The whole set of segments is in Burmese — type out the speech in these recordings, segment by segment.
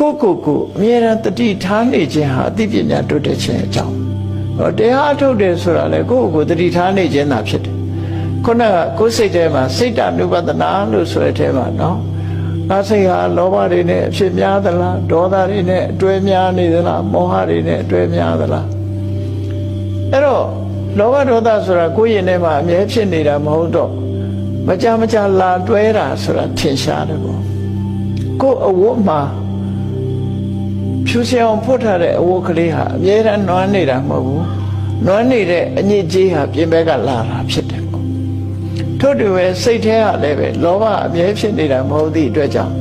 ကိုအမြဲတမ်းတတိထားနေခြင်းဟာအသိပညာတိုးတက်ခြင်းအကြောင်းတရားထုတ်တယ်ဆိုတာလေကိုတတိထားနေခြင်းသာဖြစ်တယ်ခုနကကိုယ်စိတ်ထဲမှာစိတ်တ ानु ပဒနာလို့ဆိုတဲ့ထဲမှာနော်ငါစိတ်ဟာလောဘတွေနဲ့အဖြစ်များသလားဒေါသတွေနဲ့အတွဲများနေသလားမောဟတွေနဲ့အတွဲများသလားအဲ့တော့လောဘဒေါသဆိုတာကိုယ်ရင်ထဲမှာအမြဲဖြစ်နေတာမဟုတ်တော့မကြလာတွဲတာဆိုတာထင်ရှားတယ်ပေါ့ကိုယ်အဝတ်မှာဖြူစင်အောင်ဖွတ်ထားတဲ့အဝတ်ကလေးဟာအမြဲတမ်းနွမ်းနေတာမဟုတ်ဘူးနွမ်းနေတဲ့အညစ်အကြေးဟာပြင်ဘက်ကလာတာဖြစ်တယ်ပေါ့ထို့တူပဲစိတ်ထဲကလည်းပဲလောဘအမြဲဖြစ်နေတာမဟုတ်သည့်အတွက်ကြောင့်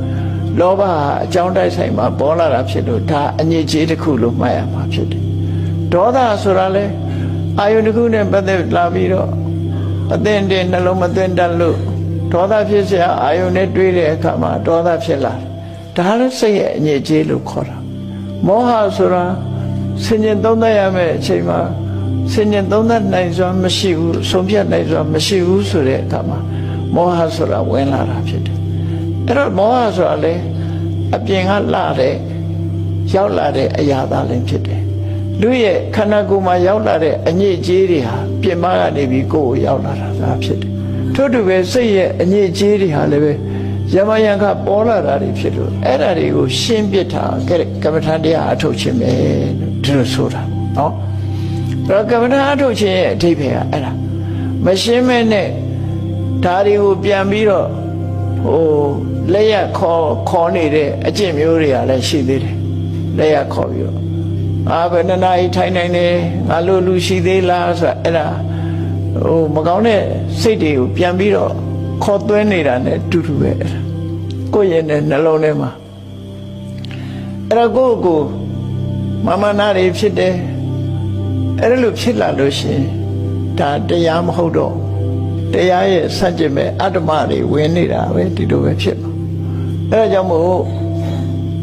လောဘဟာအကြောင်းတိုက်ဆိုင်မှာပေါ်လာတာဖြစ်လို့ဒါအညစ်အကြေးတစ်ခုလို့မှတ်ရမှာဖြစ်တယ်ဒေါသဆိုတာလဲအာယုန်တစ်ခုနဲ့ပတ်သက်လာပြီးတော့အသင့်တဲ့နှလုံးမသွင်းတတ်လို့ဒေါသဖြစ်เสียအာယုန်နဲ့တွေးတဲ့အခါမှာဒေါသဖြစ်လာတယ်ဒါလည်းစိတ်ရဲ့အညစ်အကြေးလို့ခေါ်တာမောဟဆိုတာဆင်ញင်သုံးသပ်ရမယ့်အချိန်မှာဆင်ញင်သုံးသပ်နိုင်စွာမရှိဘူးဆုံးဖြတ်နိုင်စွာမရှိဘူးဆိုတဲ့အခါမှာမောဟဆိုတာဝင်လာတာဖြစ်တယ်အဲ့တော့မောဟဆိုတာလေအပြင်ကလာတဲ့ရောက်လာတဲ့အရာသားလည်းဖြစ်တယ်လူရဲ့ခန္ဓာကိုယ်မှာရောက်လာတဲ့အညစ်အကြေးတွေဟာပြင်ပကနေပြီးကိုယ်ကိုရောက်လာတာဖြစ်တယ်ထို့တူပဲစိတ်ရဲ့အညစ်အကြေးတွေဟာလည်းပဲယမယံခပေါ်လာတာတွေဖြစ်လို့အဲ့ဒါတွေကိုရှင်းပြထားကမ္မထာတရားအထုတ်ခြင်းပဲဒီလိုဆိုတာနော်အဲ့တော့ကမ္မထာအထုတ်ခြင်းရဲ့အဓိပ္ပာယ်ကအဲ့ဒါမရှင်းမဲနဲ့ဒါတွေကိုပြန်ပြီးတော့လက်ရခေါ်နေတဲ့အကျင့်မျိုးတွေကလည်းရှိသေးတယ်လက်ရခေါ်ပြီးတော့ဘယ်နှစ်နာရီထိုင်နိုင်တယ်ငါလို့လူရှိသေးလားဆိုတာအဲ့ဒါမကောင်းတဲ့စိတ်တွေကိုပြန်ပြီးတော့ခေါ်သွင်းနေတာနဲ့တူတူပဲအဲ့ဒါကိုယ့်ရဲ့နှလုံးထဲမှာအဲ့တော့ကိုမမနာတွေဖြစ်တယ်အဲ့လိုဖြစ်လာလို့ရှိရင်ဒါတရားမဟုတ်တော့တရားရဲ့ဆန့်ကျင်မဲ့အတ္တမတွေဝင်နေတာပဲဒီလိုပဲဖြစ်မှာအဲ့ဒါကြောင့်မို့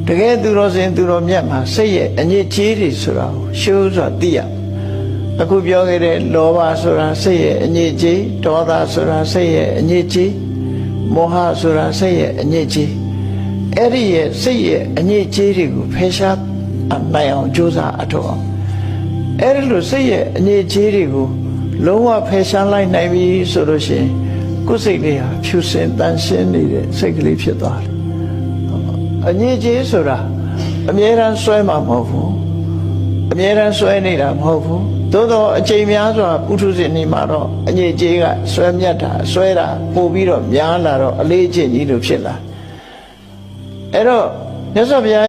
တကယ်သူတော်စင်သူတော်မြတ်မှာစိတ်ရဲ့အညစ်အကြေးတွေဆိုတာကိုရှုစွာသိရအခုပြောခဲ့တဲ့လောဘဆိုတာစိတ်ရဲ့အညစ်အကြေးဒေါသဆိုတာစိတ်ရဲ့အညစ်အကြေးမောဟဆိုတာစိတ်ရဲ့အညစ်အကြေးအဲ့ဒီရဲ့စိတ်ရဲ့အညစ်အကြေးတွေကိုဖယ်ရှားနိုင်အောင်ကြိုးစားအထောက်အောင်အဲ့ဒီလိုစိတ်ရဲ့အညစ်အကြေးတွေကိုလုံးဝဖယ်ရှားလိုက်နိုင်ပြီဆိုလို့ရှိရင်ကိုယ်စိတ်လေးဟာဖြူစင်တန်ရှင်းနေတဲ့စိတ်ကလေးဖြစ်သွားတယ်အညစ်အကြေးဆိုတာအမြဲတမ်းဆွဲမှာမဟုတ်ဘူးအမြဲတမ်းဆွဲနေတာမဟုတ်ဘူးသို့တော့အချိန်များစွာပုထုဇဉ်နေမှာတော့အညစ်အကြေးကဆွဲမြတ်တာဆွဲတာပို့ပြီးတော့များလာတော့အလေးအကျင့်ကြီးလို့ဖြစ်လာအဲ့တော့မြတ်စွာဘုရား